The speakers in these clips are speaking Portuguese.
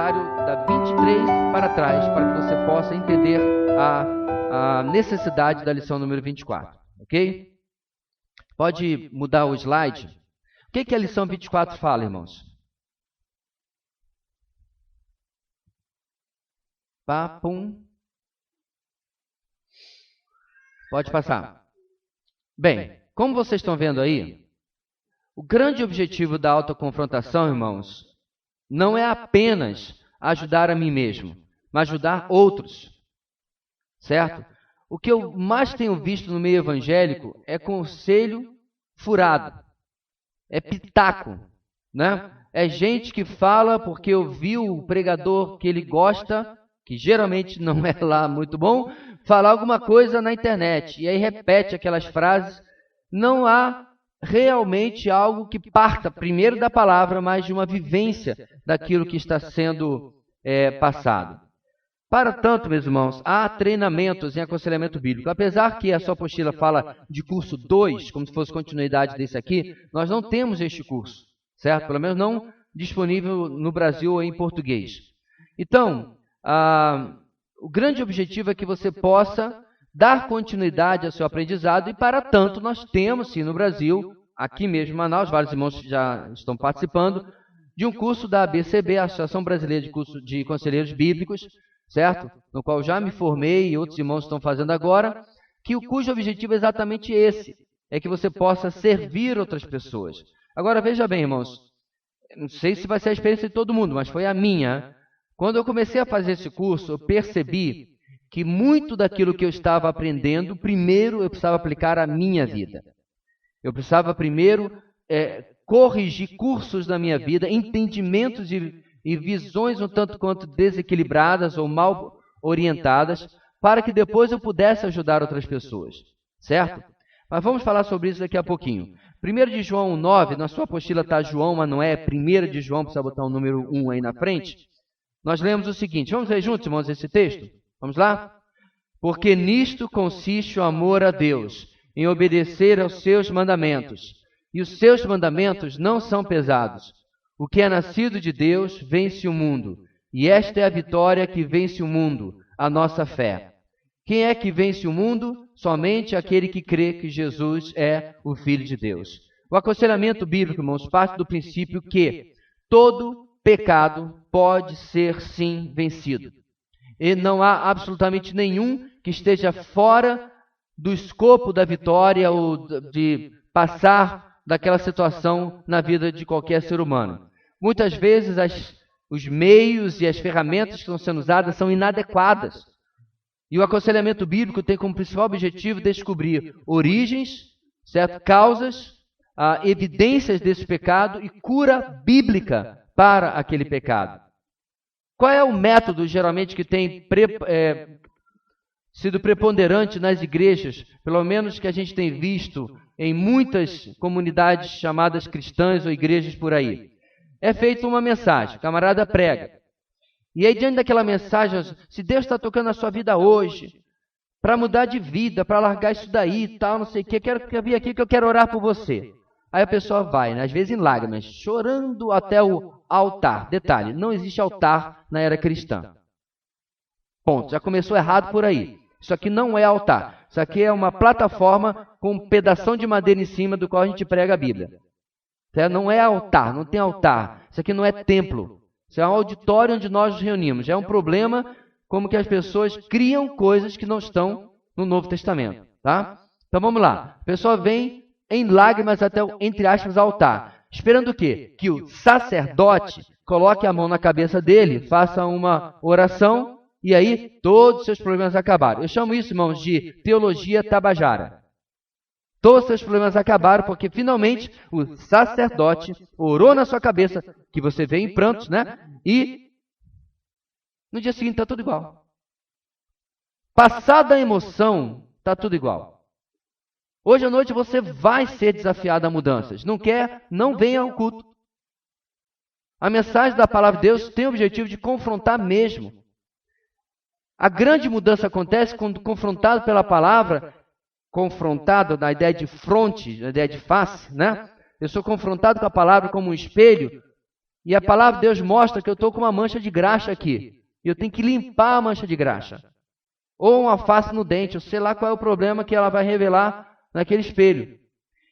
comentário da 23 para trás, para que você possa entender a necessidade da lição número 24, ok? Pode mudar o slide? O que a lição 24 fala, irmãos? Pum. Pode passar. Bem, como vocês estão vendo aí, o grande objetivo da autoconfrontação, irmãos, não é apenas ajudar a mim mesmo, mas ajudar outros, certo? O que eu mais tenho visto no meio evangélico é conselho furado, é pitaco, né? É gente que fala porque ouviu o pregador que ele gosta, que geralmente não é lá muito bom, falar alguma coisa na internet, e aí repete aquelas frases. Não há realmente algo que parta primeiro da palavra, mas de uma vivência daquilo que está sendo passado. Para tanto, meus irmãos, há treinamentos em aconselhamento bíblico. Apesar que a sua apostila fala de curso 2, como se fosse continuidade desse aqui, nós não temos este curso, certo? Pelo menos não disponível no Brasil ou em português. Então, o grande objetivo é que você possa dar continuidade ao seu aprendizado, e para tanto nós temos, sim, no Brasil, aqui mesmo em Manaus, vários irmãos já estão participando, de um curso da ABCB, a Associação Brasileira de Curso de Conselheiros Bíblicos, certo? No qual já me formei e outros irmãos estão fazendo agora, cujo objetivo é exatamente esse, é que você possa servir outras pessoas. Agora, veja bem, irmãos, não sei se vai ser a experiência de todo mundo, mas foi a minha. Quando eu comecei a fazer esse curso, eu percebi que muito daquilo que eu estava aprendendo, primeiro eu precisava aplicar à minha vida. Eu precisava primeiro corrigir cursos da minha vida, entendimentos e visões um tanto quanto desequilibradas ou mal orientadas, para que depois eu pudesse ajudar outras pessoas, certo? Mas vamos falar sobre isso daqui a pouquinho. 1 de João 9, na sua apostila está João, mas não é 1 de João, precisa botar o número 1 aí na frente. Nós lemos o seguinte, vamos ler juntos, irmãos, esse texto? Vamos lá? Porque nisto consiste o amor a Deus, em obedecer aos seus mandamentos. E os seus mandamentos não são pesados. O que é nascido de Deus vence o mundo. E esta é a vitória que vence o mundo, a nossa fé. Quem é que vence o mundo? Somente aquele que crê que Jesus é o Filho de Deus. O aconselhamento bíblico, irmãos, parte do princípio que todo pecado pode ser, sim, vencido. E não há absolutamente nenhum que esteja fora do escopo da vitória ou de passar daquela situação na vida de qualquer ser humano. Muitas vezes os meios e as ferramentas que estão sendo usadas são inadequadas. E o aconselhamento bíblico tem como principal objetivo descobrir origens, certo? Causas, evidências desse pecado e cura bíblica para aquele pecado. Qual é o método, geralmente, que tem sido preponderante nas igrejas, pelo menos que a gente tem visto em muitas comunidades chamadas cristãs ou igrejas por aí? É feita uma mensagem, o camarada prega. E aí, diante daquela mensagem, se Deus está tocando na sua vida hoje, para mudar de vida, para largar isso daí e tal, não sei o que, quero vir aqui que eu quero orar por você. Aí a pessoa vai, né, às vezes em lágrimas, chorando até o altar. Detalhe, não existe altar na era cristã. Ponto, já começou errado por aí. Isso aqui não é altar. Isso aqui é uma plataforma com um pedação de madeira em cima do qual a gente prega a Bíblia. Não é altar, não tem altar. Isso aqui não é templo. Isso é um auditório onde nós nos reunimos. Já é um problema como que as pessoas criam coisas que não estão no Novo Testamento. Tá? Então vamos lá. A pessoa vem em lágrimas até o, entre aspas, altar. Esperando o quê? Que o sacerdote coloque a mão na cabeça dele, faça uma oração e aí todos os seus problemas acabaram. Eu chamo isso, irmãos, de teologia tabajara. Todos os seus problemas acabaram porque finalmente o sacerdote orou na sua cabeça, que você vê em prantos, né? E no dia seguinte está tudo igual. Passada a emoção, está tudo igual. Hoje à noite você vai ser desafiado a mudanças. Não quer? Não venha ao culto. A mensagem da palavra de Deus tem o objetivo de confrontar mesmo. A grande mudança acontece quando confrontado pela palavra, confrontado na ideia de fronte, na ideia de face, né? Eu sou confrontado com a palavra como um espelho, E a palavra de Deus mostra que eu estou com uma mancha de graxa aqui. E eu tenho que limpar a mancha de graxa. Ou uma face no dente, eu sei lá qual é o problema que ela vai revelar naquele espelho.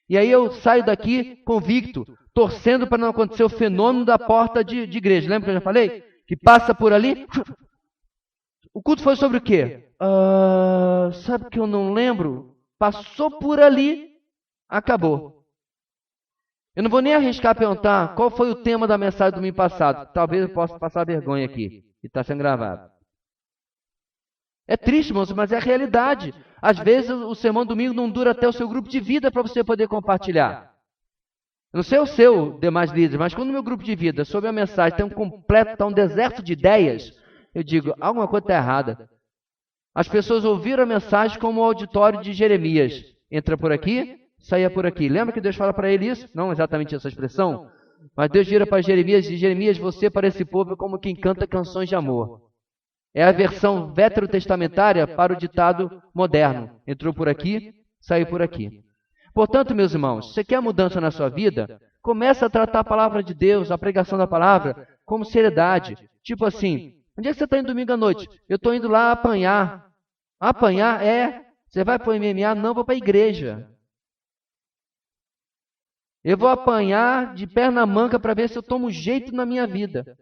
E aí eu saio daqui convicto, torcendo para não acontecer o fenômeno da porta de igreja. Lembra que eu já falei? Que passa por ali. O culto foi sobre o quê? Sabe que eu não lembro? Passou por ali, acabou. Eu não vou nem arriscar perguntar qual foi o tema da mensagem do domingo passado. Talvez eu possa passar vergonha aqui, que está sendo gravado. É triste, irmãos, mas é a realidade. Às vezes o sermão do domingo não dura até o seu grupo de vida para você poder compartilhar. Eu não sei o seu demais líderes, mas quando o meu grupo de vida, sobre a mensagem, está um deserto de ideias, eu digo, alguma coisa está errada. As pessoas ouviram a mensagem como o auditório de Jeremias. Entra por aqui, saia por aqui. Lembra que Deus fala para ele isso? Não exatamente essa expressão. Mas Deus vira para Jeremias e diz, Jeremias, você para esse povo é como quem canta canções de amor. É a versão veterotestamentária para o ditado moderno. Entrou por aqui, saiu por aqui. Portanto, meus irmãos, se você quer mudança na sua vida, comece a tratar a palavra de Deus, a pregação da palavra, como seriedade. Tipo assim, onde é que você está indo domingo à noite? Eu estou indo lá apanhar. Apanhar é, você vai para o MMA? Não, vou para a igreja. Eu vou apanhar de perna manca para ver se eu tomo jeito na minha vida.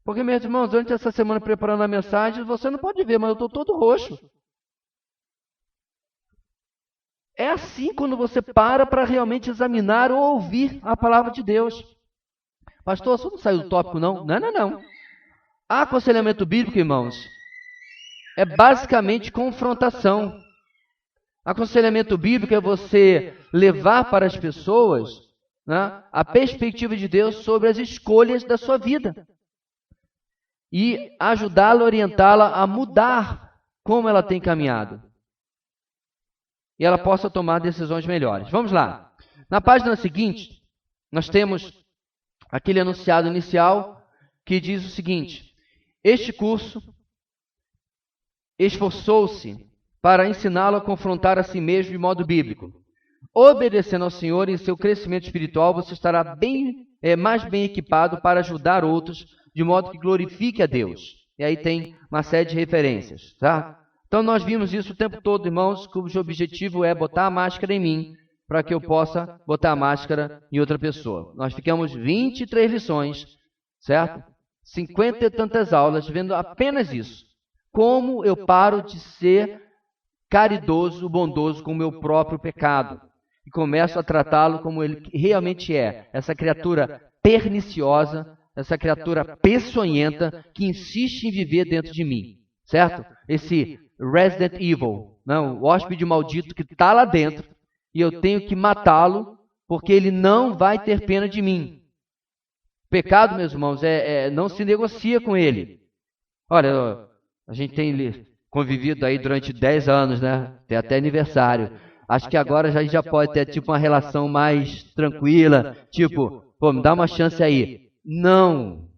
Porque, meus irmãos, durante essa semana preparando a mensagem, você não pode ver, mas eu estou todo roxo. É assim quando você para realmente examinar ou ouvir a palavra de Deus. Pastor, você não saiu do tópico, não? Não. Aconselhamento bíblico, irmãos, é basicamente confrontação. Aconselhamento bíblico é você levar para as pessoas, né, a perspectiva de Deus sobre as escolhas da sua vida. E ajudá-la, orientá-la a mudar como ela tem caminhado. E ela possa tomar decisões melhores. Vamos lá. Na página seguinte, nós temos aquele enunciado inicial que diz o seguinte: este curso esforçou-se para ensiná-lo a confrontar a si mesmo de modo bíblico. Obedecendo ao Senhor em seu crescimento espiritual, você estará mais bem equipado para ajudar outros de modo que glorifique a Deus. E aí tem uma série de referências, tá? Então nós vimos isso o tempo todo, irmãos, cujo objetivo é botar a máscara em mim, para que eu possa botar a máscara em outra pessoa. Nós ficamos 23 lições, certo? 50 e tantas aulas, vendo apenas isso. Como eu paro de ser caridoso, bondoso com o meu próprio pecado. E começo a tratá-lo como ele realmente é. Essa criatura perniciosa, essa criatura peçonhenta que insiste em viver dentro de mim. Certo? Esse Resident Evil, não, o hóspede maldito que está lá dentro e eu tenho que matá-lo porque ele não vai ter pena de mim. O pecado, meus irmãos, não se negocia com ele. Olha, a gente tem convivido aí durante 10 anos, né? Tem até aniversário. Acho que agora a gente já pode ter tipo uma relação mais tranquila, tipo, pô, me dá uma chance aí. Não.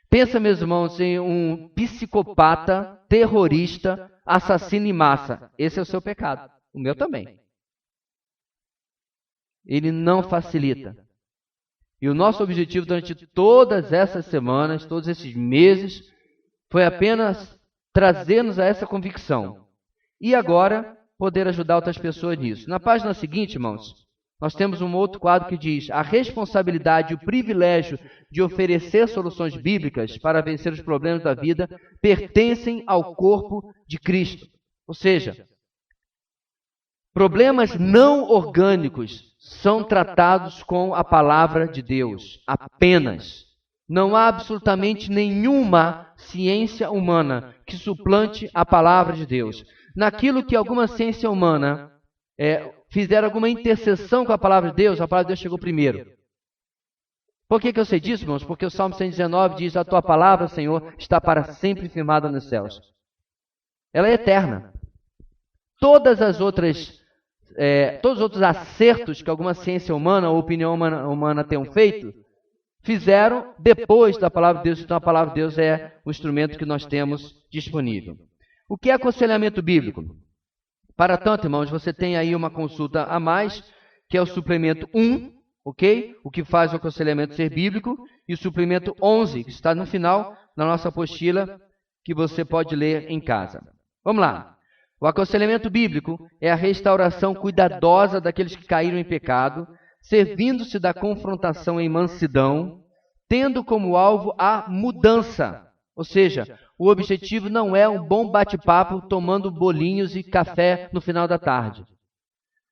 Pensa, meus irmãos, em um psicopata, terrorista, assassino em massa. Esse é o seu pecado. O meu também. Ele não facilita. E o nosso objetivo durante todas essas semanas, todos esses meses, foi apenas trazer-nos a essa convicção. E agora, poder ajudar outras pessoas nisso. Na página seguinte, irmãos, nós temos um outro quadro que diz: a responsabilidade e o privilégio de oferecer soluções bíblicas para vencer os problemas da vida pertencem ao corpo de Cristo. Ou seja, problemas não orgânicos são tratados com a palavra de Deus, apenas. Não há absolutamente nenhuma ciência humana que suplante a palavra de Deus. Naquilo que alguma ciência humana fizer alguma interseção com a palavra de Deus, a palavra de Deus chegou primeiro. Por que eu sei disso, irmãos? Porque o Salmo 119 diz: a tua palavra, Senhor, está para sempre firmada nos céus. Ela é eterna. Todos os outros acertos que alguma ciência humana ou opinião humana tenham feito, fizeram depois da palavra de Deus. Então a palavra de Deus é o instrumento que nós temos disponível. O que é aconselhamento bíblico? Para tanto, irmãos, você tem aí uma consulta a mais, que é o suplemento 1, ok? O que faz o aconselhamento ser bíblico, e o suplemento 11, que está no final da nossa apostila, que você pode ler em casa. Vamos lá. O aconselhamento bíblico é a restauração cuidadosa daqueles que caíram em pecado, servindo-se da confrontação em mansidão, tendo como alvo a mudança. Ou seja, o objetivo não é um bom bate-papo tomando bolinhos e café no final da tarde.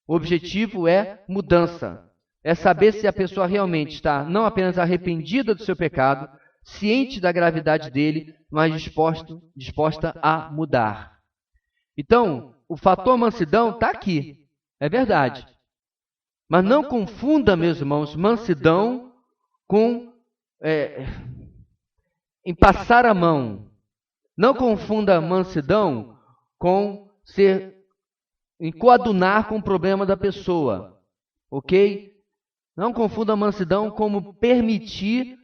O objetivo é mudança. É saber se a pessoa realmente está não apenas arrependida do seu pecado, ciente da gravidade dele, mas disposta a mudar. Então, o fator mansidão está aqui, é verdade. Mas não confunda, meus irmãos, mansidão com em passar a mão. Não confunda mansidão com em coadunar com o problema da pessoa, ok? Não confunda mansidão como permitir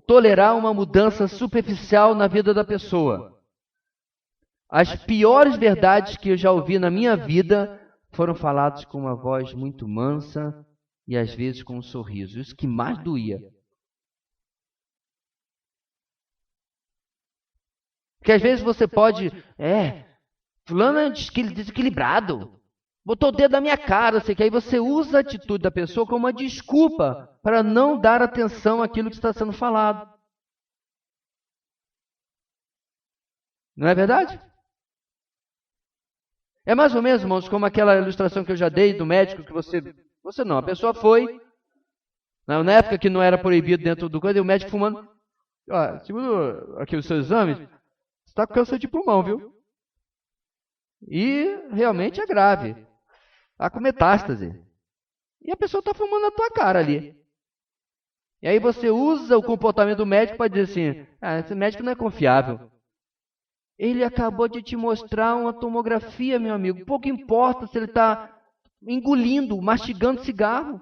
tolerar uma mudança superficial na vida da pessoa. As piores verdades que eu já ouvi na minha vida foram faladas com uma voz muito mansa e às vezes com um sorriso. Isso que mais doía. Porque às vezes você pode... fulano é desequilibrado. Botou o dedo na minha cara. Que aí você usa a atitude da pessoa como uma desculpa para não dar atenção àquilo que está sendo falado. Não é verdade? É mais ou menos, irmãos, como aquela ilustração que eu já dei do médico que você não, a pessoa foi, na época que não era proibido dentro do coisa, e o médico fumando, segundo aqui os seus exames, você está com câncer de pulmão, viu? E realmente é grave, está com metástase. E a pessoa está fumando na tua cara ali. E aí você usa o comportamento do médico para dizer assim, esse médico não é confiável. Ele acabou de te mostrar uma tomografia, meu amigo. Pouco importa se ele está engolindo, mastigando cigarro.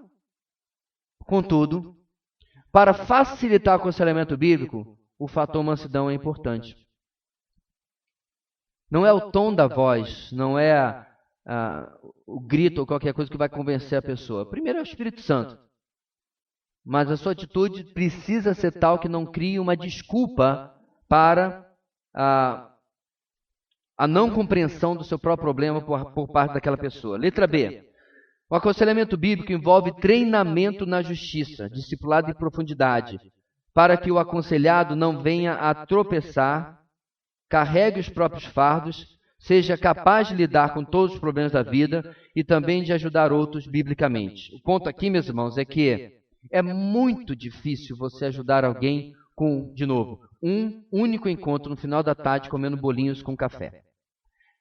Contudo, para facilitar o aconselhamento bíblico, o fator mansidão é importante. Não é o tom da voz, não é o grito ou qualquer coisa que vai convencer a pessoa. Primeiro é o Espírito Santo. Mas a sua atitude precisa ser tal que não crie uma desculpa para a não compreensão do seu próprio problema por parte daquela pessoa. Letra B. O aconselhamento bíblico envolve treinamento na justiça, discipulado em profundidade, para que o aconselhado não venha a tropeçar, carregue os próprios fardos, seja capaz de lidar com todos os problemas da vida e também de ajudar outros biblicamente. O ponto aqui, meus irmãos, é que é muito difícil você ajudar alguém com, de novo, um único encontro no final da tarde comendo bolinhos com café.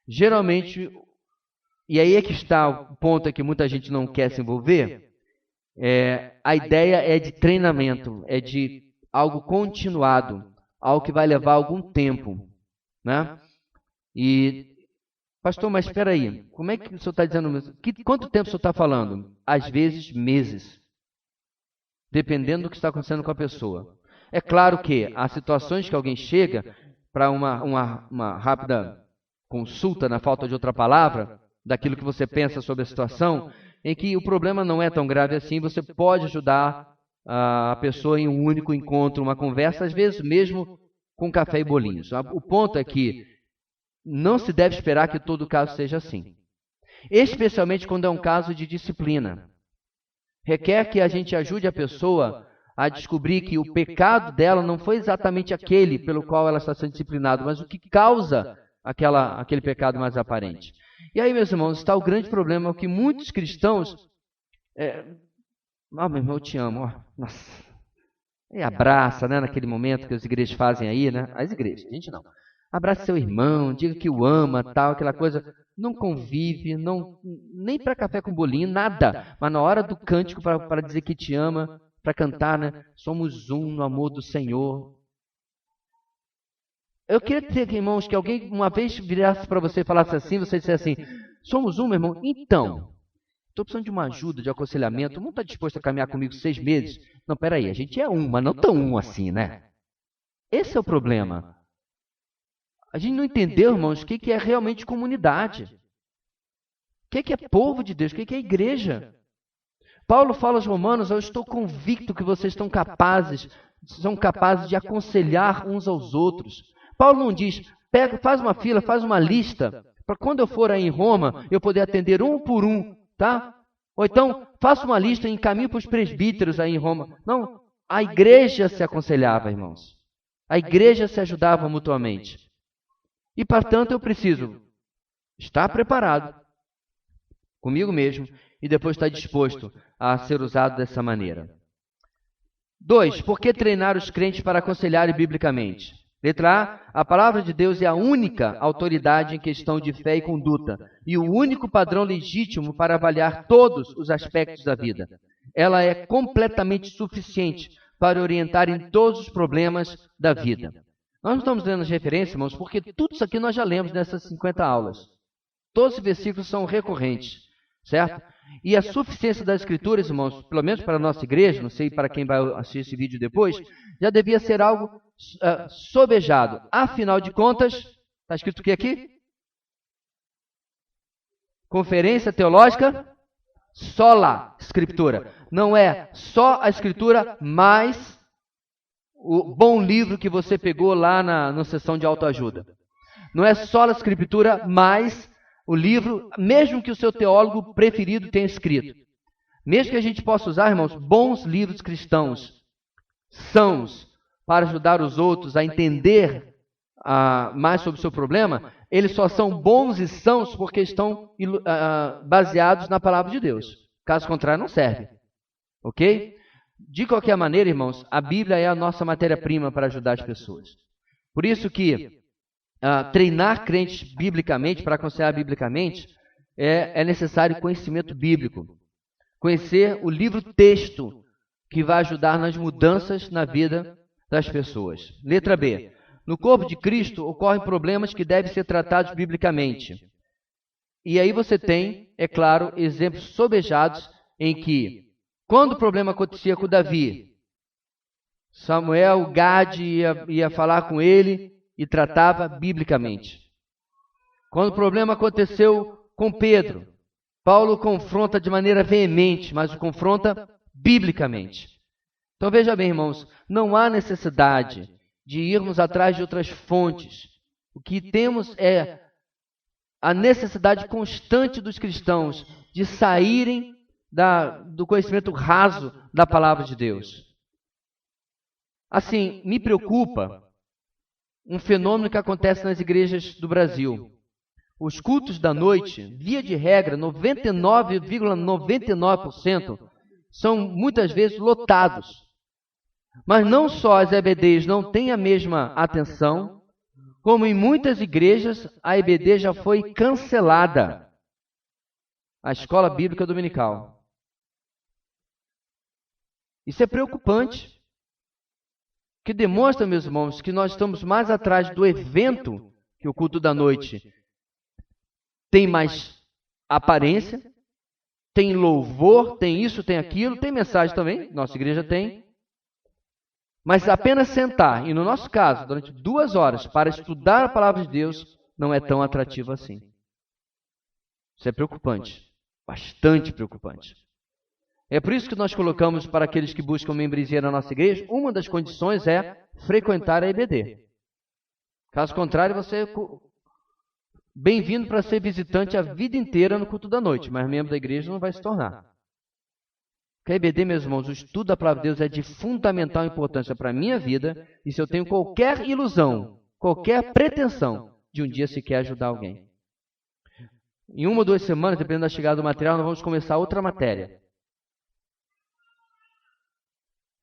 Geralmente, e aí é que está o ponto que muita gente não quer se envolver, a ideia é de treinamento, é de algo continuado, algo que vai levar algum tempo, né? E, pastor, mas espera aí, como é que o senhor está dizendo? Quanto tempo o senhor está falando? Às vezes, meses, dependendo do que está acontecendo com a pessoa. É claro que há situações que alguém chega para uma rápida consulta, na falta de outra palavra, daquilo que você pensa sobre a situação, em que o problema não é tão grave assim, você pode ajudar a pessoa em um único encontro, uma conversa, às vezes mesmo com café e bolinhos. O ponto é que não se deve esperar que todo caso seja assim. Especialmente quando é um caso de disciplina. Requer que a gente ajude a pessoa a descobrir que o pecado dela não foi exatamente aquele pelo qual ela está sendo disciplinada, mas o que causa aquele pecado mais aparente. E aí, meus irmãos, está o grande problema que muitos cristãos... meu irmão, eu te amo. Nossa. E abraça, né, naquele momento que as igrejas fazem aí, né? As igrejas, a gente não. Abraça seu irmão, diga que o ama, tal, aquela coisa. Não convive, nem para café com bolinho, nada. Mas na hora do cântico para dizer que te ama, para cantar, né? Somos um no amor do Senhor. Eu queria dizer, irmãos, que alguém uma vez virasse para você e falasse assim, você dissesse assim, somos um, meu irmão? Então, estou precisando de uma ajuda, de aconselhamento, não está disposto a caminhar comigo 6 meses? Não, peraí, a gente é um, mas não tão um assim, né? Esse é o problema. A gente não entendeu, irmãos, o que é realmente comunidade. O que é povo de Deus, o que é igreja. Paulo fala aos romanos: eu estou convicto que vocês são capazes de aconselhar uns aos outros. Paulo não diz: pega, faz uma fila, faz uma lista, para quando eu for aí em Roma, eu poder atender um por um, tá? Ou então, faça uma lista e encaminhe para os presbíteros aí em Roma. Não, a igreja se aconselhava, irmãos. A igreja se ajudava mutuamente. E, portanto, eu preciso estar preparado comigo mesmo e depois estar disposto a ser usado dessa maneira. 2. Por que treinar os crentes para aconselharem biblicamente? Letra A. A palavra de Deus é a única autoridade em questão de fé e conduta e o único padrão legítimo para avaliar todos os aspectos da vida. Ela é completamente suficiente para orientar em todos os problemas da vida. Nós não estamos lendo as referências, irmãos, porque tudo isso aqui nós já lemos nessas 50 aulas. Todos os versículos são recorrentes, certo? E a suficiência das Escrituras, irmãos, pelo menos para a nossa igreja, não sei para quem vai assistir esse vídeo depois, já devia ser algo sobejado. Afinal de contas, está escrito o que aqui? Conferência Teológica Sola Escritura. Não é só a Escritura, mas o bom livro que você pegou lá na sessão de autoajuda. Não é só a Escritura, mas o livro, mesmo que o seu teólogo preferido tenha escrito. Mesmo que a gente possa usar, irmãos, bons livros cristãos, sãos, para ajudar os outros a entender mais sobre o seu problema, eles só são bons e sãos porque estão baseados na palavra de Deus. Caso contrário, não serve. Ok? De qualquer maneira, irmãos, a Bíblia é a nossa matéria-prima para ajudar as pessoas. Por isso que treinar crentes biblicamente, para aconselhar biblicamente, é necessário conhecimento bíblico. Conhecer o livro-texto que vai ajudar nas mudanças na vida das pessoas. Letra B. No corpo de Cristo ocorrem problemas que devem ser tratados biblicamente. E aí você tem, é claro, exemplos sobejados em que, quando o problema acontecia com Davi, Samuel, Gade ia falar com ele e tratava biblicamente. Quando o problema aconteceu com Pedro, Paulo confronta de maneira veemente, mas o confronta biblicamente. Então veja bem, irmãos, não há necessidade de irmos atrás de outras fontes. O que temos é a necessidade constante dos cristãos de saírem do conhecimento raso da palavra de Deus. Assim, me preocupa um fenômeno que acontece nas igrejas do Brasil. Os cultos da noite, via de regra, 99,99% são muitas vezes lotados. Mas não só as EBDs não têm a mesma atenção, como em muitas igrejas a EBD já foi cancelada. A Escola Bíblica Dominical. Isso é preocupante. Que demonstra, meus irmãos, que nós estamos mais atrás do evento, que o culto da noite tem mais aparência, tem louvor, tem isso, tem aquilo, tem mensagem também, nossa igreja tem. Mas apenas sentar, e no nosso caso, durante 2 horas, para estudar a palavra de Deus, não é tão atrativo assim. Isso é preocupante, bastante preocupante. É por isso que nós colocamos para aqueles que buscam membresia na nossa igreja, uma das condições é frequentar a EBD. Caso contrário, você é bem-vindo para ser visitante a vida inteira no culto da noite, mas membro da igreja não vai se tornar. Porque a EBD, meus irmãos, o estudo da palavra de Deus é de fundamental importância para a minha vida, e se eu tenho qualquer ilusão, qualquer pretensão de um dia sequer ajudar alguém. Em 1 ou 2 semanas, dependendo da chegada do material, nós vamos começar outra matéria.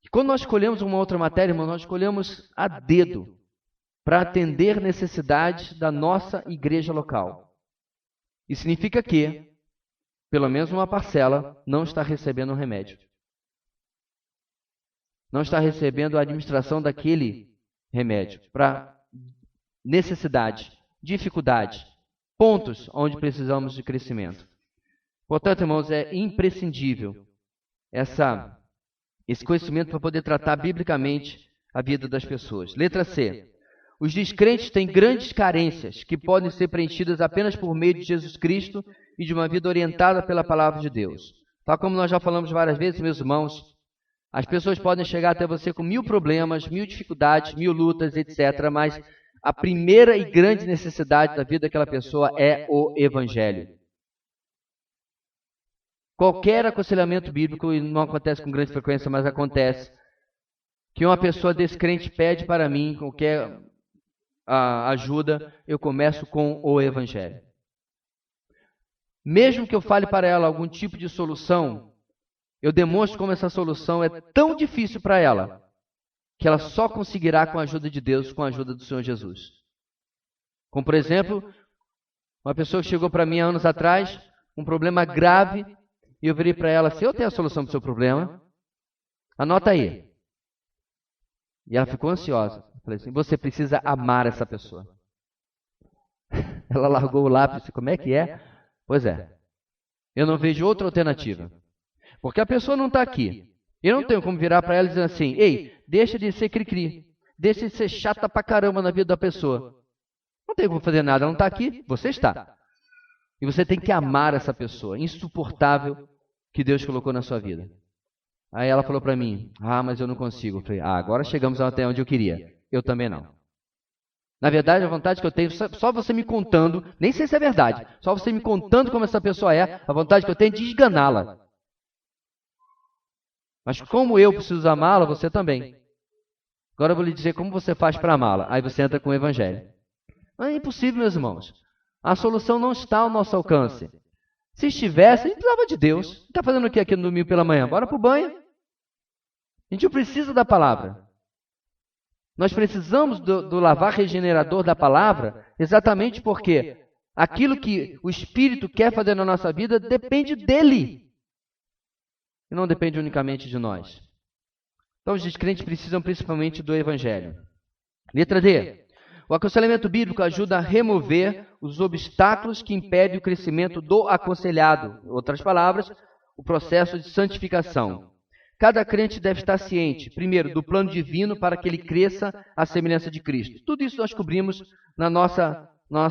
E quando nós escolhemos uma outra matéria, irmão, nós escolhemos a dedo para atender necessidades da nossa igreja local. Isso significa que pelo menos uma parcela não está recebendo um remédio. Não está recebendo a administração daquele remédio para necessidade, dificuldade, pontos onde precisamos de crescimento. Portanto, irmãos, é imprescindível esse conhecimento para poder tratar biblicamente a vida das pessoas. Letra C. Os descrentes têm grandes carências que podem ser preenchidas apenas por meio de Jesus Cristo e de uma vida orientada pela palavra de Deus. Tal como nós já falamos várias vezes, meus irmãos, as pessoas podem chegar até você com 1000 problemas, 1000 dificuldades, 1000 lutas, etc. Mas a primeira e grande necessidade da vida daquela pessoa é o Evangelho. Qualquer aconselhamento bíblico, e não acontece com grande frequência, mas acontece, que uma pessoa descrente pede para mim qualquer ajuda, eu começo com o Evangelho. Mesmo que eu fale para ela algum tipo de solução, eu demonstro como essa solução é tão difícil para ela, que ela só conseguirá com a ajuda de Deus, com a ajuda do Senhor Jesus. Como, por exemplo, uma pessoa que chegou para mim há anos atrás, um problema grave, e eu virei para ela assim: eu tenho a solução para o seu problema, anota aí. E ela ficou ansiosa. Eu falei assim: você precisa amar essa pessoa. Ela largou o lápis e disse: como é que é? Pois é, eu não vejo outra alternativa. Porque a pessoa não está aqui. Eu não tenho como virar para ela e dizer assim: ei, deixa de ser cri-cri, deixa de ser chata pra caramba na vida da pessoa. Não tem como fazer nada, ela não está aqui, você está. E você tem que amar essa pessoa insuportável que Deus colocou na sua vida. Aí ela falou para mim: mas eu não consigo. Eu falei: agora chegamos até onde eu queria. Eu também não. Na verdade, a vontade que eu tenho, só você me contando, nem sei se é verdade, só você me contando como essa pessoa é, a vontade que eu tenho é de esganá-la. Mas como eu preciso amá-la, você também. Agora eu vou lhe dizer como você faz para amá-la. Aí você entra com o Evangelho. Mas é impossível, meus irmãos. A solução não está ao nosso alcance. Se estivesse, a gente precisava de Deus. Está fazendo o que aqui no domingo pela manhã? Bora para o banho. A gente precisa da palavra. Nós precisamos do lavar regenerador da palavra, exatamente porque aquilo que o Espírito quer fazer na nossa vida depende dele. E não depende unicamente de nós. Então os descrentes precisam principalmente do Evangelho. Letra D. O aconselhamento bíblico ajuda a remover os obstáculos que impedem o crescimento do aconselhado. Em outras palavras, o processo de santificação. Cada crente deve estar ciente, primeiro, do plano divino para que ele cresça à semelhança de Cristo. Tudo isso nós cobrimos na nossa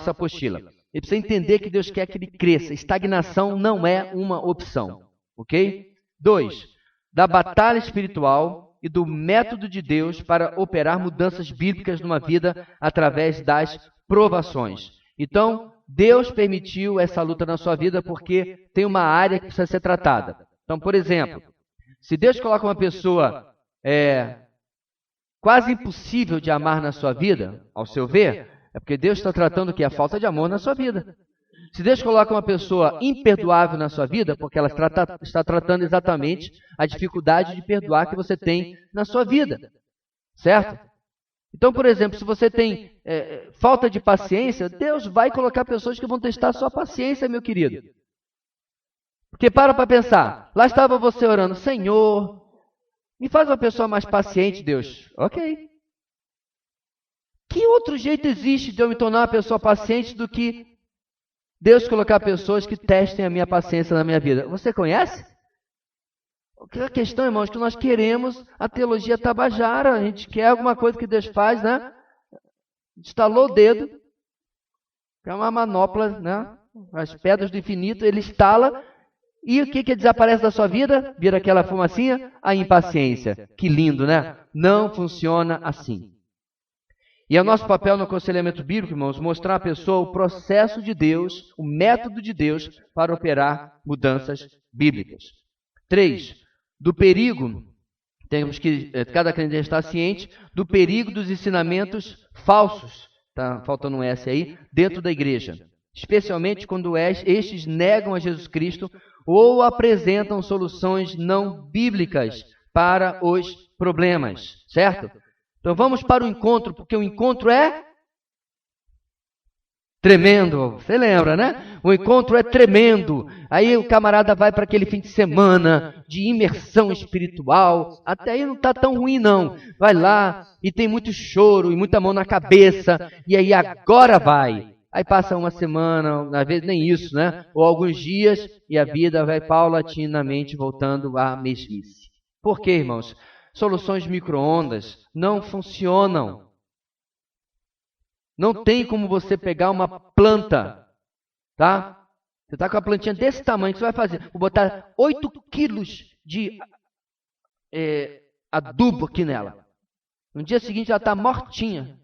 apostila. Ele precisa entender que Deus quer que ele cresça. Estagnação não é uma opção. Ok? 2. Da batalha espiritual e do método de Deus para operar mudanças bíblicas numa vida através das provações. Então, Deus permitiu essa luta na sua vida porque tem uma área que precisa ser tratada. Então, por exemplo, se Deus coloca uma pessoa quase impossível de amar na sua vida, ao seu ver, é porque Deus está tratando o que? A falta de amor na sua vida. Se Deus coloca uma pessoa imperdoável na sua vida, porque ela está tratando exatamente a dificuldade de perdoar que você tem na sua vida. Certo? Então, por exemplo, se você tem falta de paciência, Deus vai colocar pessoas que vão testar a sua paciência, meu querido. Porque para pensar, lá estava você orando: Senhor, me faz uma pessoa mais paciente, Deus. Ok. Que outro jeito existe de eu me tornar uma pessoa paciente do que Deus colocar pessoas que testem a minha paciência na minha vida? Você conhece? A questão, irmãos, é que nós queremos a teologia tabajara. A gente quer alguma coisa que Deus faz, né? Estalou o dedo, é uma manopla, né? As pedras do infinito, ele estala. E o que desaparece da sua vida? Vira aquela fumacinha? A impaciência. Que lindo, né? Não funciona assim. E é o nosso papel no aconselhamento bíblico, irmãos, mostrar à pessoa o processo de Deus, o método de Deus para operar mudanças bíblicas. 3. Do perigo, temos que cada crente estar ciente do perigo dos ensinamentos falsos, tá faltando um S aí, dentro da igreja. Especialmente quando estes negam a Jesus Cristo ou apresentam soluções não bíblicas para os problemas, certo? Então vamos para o encontro, porque o encontro é tremendo. Você lembra, né? O encontro é tremendo. Aí o camarada vai para aquele fim de semana de imersão espiritual. Até aí não está tão ruim, não. Vai lá e tem muito choro e muita mão na cabeça. E aí agora vai. Aí passa uma semana, às vezes nem isso, né? Ou alguns dias e a vida vai paulatinamente voltando à mesmice. Por quê, irmãos? Soluções micro-ondas não funcionam. Não tem como você pegar uma planta, tá? Você está com a plantinha desse tamanho, o que você vai fazer? Vou botar 8 quilos de adubo aqui nela. No dia seguinte ela está mortinha.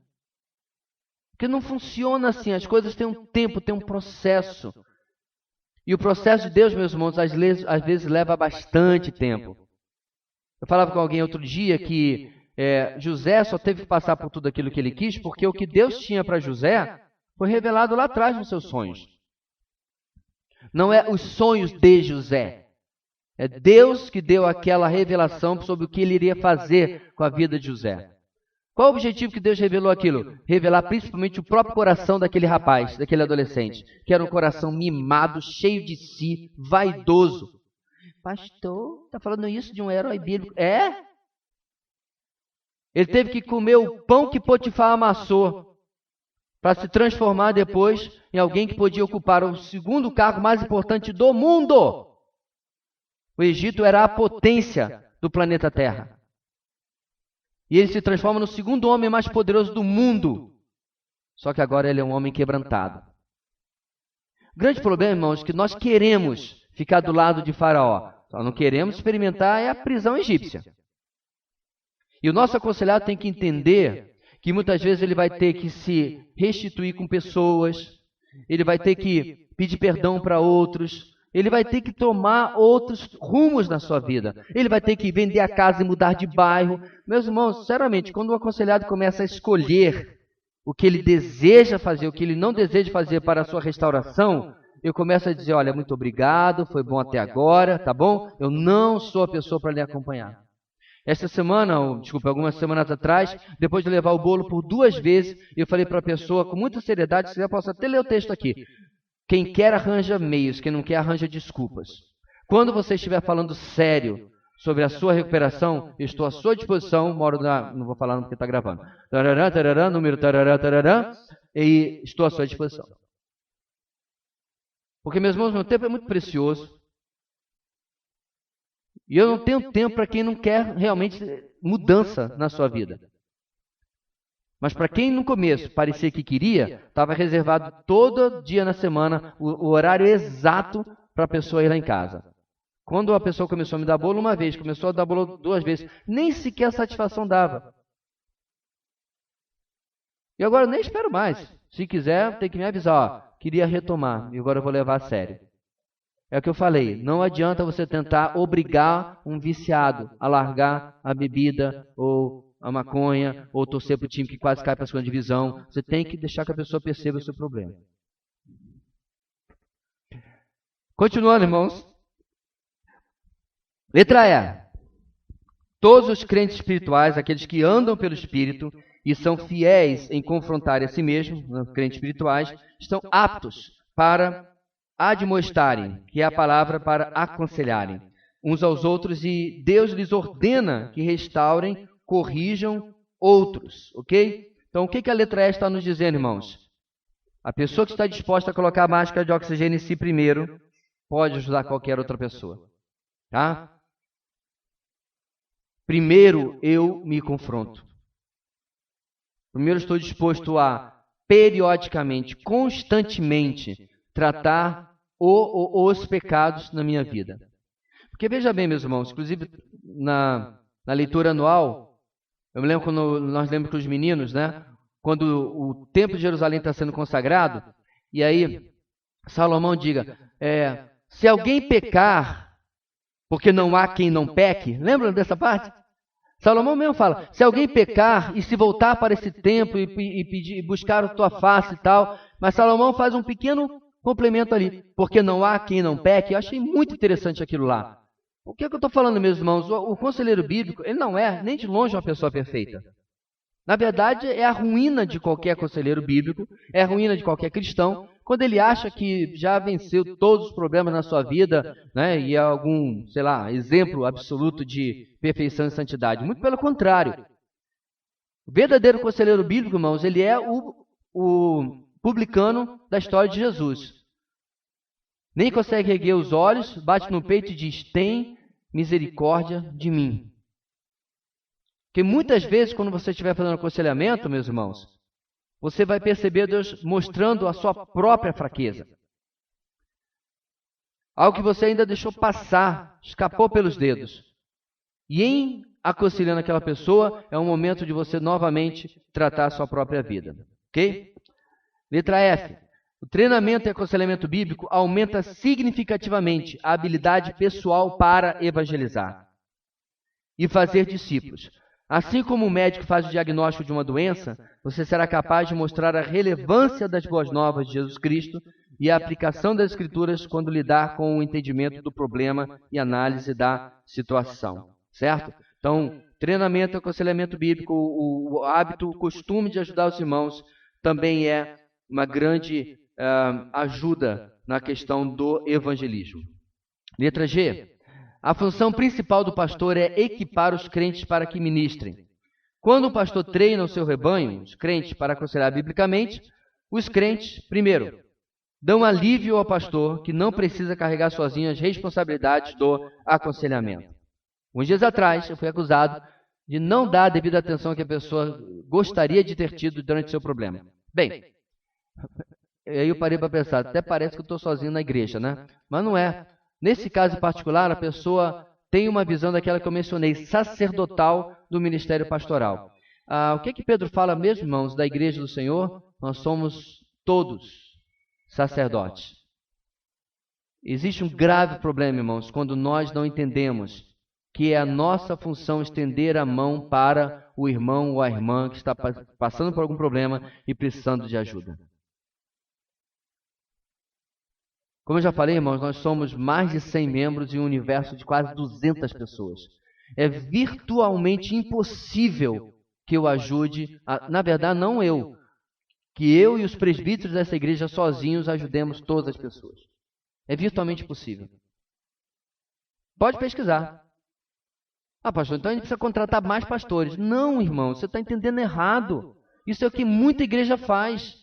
Porque não funciona assim, as coisas têm um tempo, têm um processo. E o processo de Deus, meus irmãos, às vezes leva bastante tempo. Eu falava com alguém outro dia que José só teve que passar por tudo aquilo que ele quis, porque o que Deus tinha para José foi revelado lá atrás nos seus sonhos. Não é os sonhos de José. É Deus que deu aquela revelação sobre o que ele iria fazer com a vida de José. Qual o objetivo que Deus revelou aquilo? Revelar principalmente o próprio coração daquele rapaz, daquele adolescente, que era um coração mimado, cheio de si, vaidoso. Pastor, está falando isso de um herói bíblico? É? Ele teve que comer o pão que Potifar amassou para se transformar depois em alguém que podia ocupar o segundo cargo mais importante do mundo. O Egito era a potência do planeta Terra. E ele se transforma no segundo homem mais poderoso do mundo. Só que agora ele é um homem quebrantado. O grande problema, irmãos, é que nós queremos ficar do lado de Faraó. Só não queremos experimentar a prisão egípcia. E o nosso aconselhado tem que entender que muitas vezes ele vai ter que se restituir com pessoas, ele vai ter que pedir perdão para outros, ele vai ter que tomar outros rumos na sua vida. Ele vai ter que vender a casa e mudar de bairro. Meus irmãos, sinceramente, quando o aconselhado começa a escolher o que ele deseja fazer, o que ele não deseja fazer para a sua restauração, eu começo a dizer, olha, muito obrigado, foi bom até agora, tá bom? Eu não sou a pessoa para lhe acompanhar. Essa semana, algumas semanas atrás, depois de levar o bolo por 2 vezes, eu falei para a pessoa com muita seriedade, se quiser posso até ler o texto aqui. Quem quer arranja meios, quem não quer arranja desculpas. Quando você estiver falando sério sobre a sua recuperação, eu estou à sua disposição, não vou falar porque está gravando, tarará, tarará, número tarará, tarará, e estou à sua disposição. Porque, meus irmãos, meu tempo é muito precioso. E eu não tenho tempo para quem não quer realmente mudança na sua vida. Mas para quem no começo parecia que queria, estava reservado todo dia na semana o horário exato para a pessoa ir lá em casa. Quando a pessoa começou a me dar bolo uma vez, começou a dar bolo 2 vezes, nem sequer satisfação dava. E agora eu nem espero mais. Se quiser, tem que me avisar. Ó, queria retomar e agora eu vou levar a sério. É o que eu falei, não adianta você tentar obrigar um viciado a largar a bebida ou a maconha, ou torcer para o time que quase cai para a segunda divisão. Você tem que deixar que a pessoa perceba o seu problema. Continuando, irmãos. Letra E. Todos os crentes espirituais, aqueles que andam pelo Espírito e são fiéis em confrontar a si mesmos, os crentes espirituais, estão aptos para admoestarem, que é a palavra para aconselharem uns aos outros, e Deus lhes ordena que restaurem, corrijam outros, ok? Então, o que a letra E está nos dizendo, irmãos? A pessoa que está disposta a colocar a máscara de oxigênio em si primeiro, pode ajudar qualquer outra pessoa, tá? Primeiro eu me confronto. Primeiro estou disposto a, periodicamente, constantemente, tratar os pecados na minha vida. Porque veja bem, meus irmãos, inclusive na leitura anual, eu me lembro quando nós lemos com os meninos, né? Quando o templo de Jerusalém está sendo consagrado, e aí Salomão diga, se alguém pecar, porque não há quem não peque, lembram dessa parte? Salomão mesmo fala, se alguém pecar e se voltar para esse templo e pedir, buscar a tua face e tal, mas Salomão faz um pequeno complemento ali, porque não há quem não peque. Eu achei muito interessante aquilo lá. O que é que eu estou falando, meus irmãos? O conselheiro bíblico, ele não é nem de longe uma pessoa perfeita. Na verdade, é a ruína de qualquer conselheiro bíblico, é a ruína de qualquer cristão, quando ele acha que já venceu todos os problemas na sua vida, né, e é algum, sei lá, exemplo absoluto de perfeição e santidade. Muito pelo contrário. O verdadeiro conselheiro bíblico, irmãos, ele é o publicano da história de Jesus. Nem consegue erguer os olhos, bate no peito e diz, tem misericórdia de mim. Porque muitas vezes, quando você estiver fazendo aconselhamento, meus irmãos, você vai perceber Deus mostrando a sua própria fraqueza. algo que você ainda deixou passar, escapou pelos dedos. E em aconselhando aquela pessoa, é um momento de você novamente tratar a sua própria vida. Ok? Letra F. O treinamento e aconselhamento bíblico aumenta significativamente a habilidade pessoal para evangelizar e fazer discípulos. Assim como o médico faz o diagnóstico de uma doença, você será capaz de mostrar a relevância das boas novas de Jesus Cristo e a aplicação das Escrituras quando lidar com o entendimento do problema e análise da situação. Certo? Então, treinamento e aconselhamento bíblico, o hábito, o costume de ajudar os irmãos também é uma grande ajuda na questão do evangelismo. Letra G. A função principal do pastor é equipar os crentes para que ministrem. Quando o pastor treina o seu rebanho, os crentes, para aconselhar biblicamente, os crentes, primeiro, dão alívio ao pastor que não precisa carregar sozinho as responsabilidades do aconselhamento. Uns dias atrás, eu fui acusado de não dar a devida atenção que a pessoa gostaria de ter tido durante seu problema. Bem, aí eu parei para pensar, até parece que eu estou sozinho na igreja, né? Mas não é. Nesse caso em particular, a pessoa tem uma visão daquela que eu mencionei, sacerdotal do ministério pastoral. O que Pedro fala mesmo, irmãos, da igreja do Senhor? Nós somos todos sacerdotes. Existe um grave problema, irmãos, quando nós não entendemos que é a nossa função estender a mão para o irmão ou a irmã que está passando por algum problema e precisando de ajuda. Como eu já falei, irmãos, nós somos mais de 100 membros em um universo de quase 200 pessoas. É virtualmente impossível que eu ajude, na verdade não eu, que eu e os presbíteros dessa igreja sozinhos ajudemos todas as pessoas. É virtualmente impossível. Pode pesquisar. Pastor, então a gente precisa contratar mais pastores. Não, irmão, você está entendendo errado. Isso é o que muita igreja faz.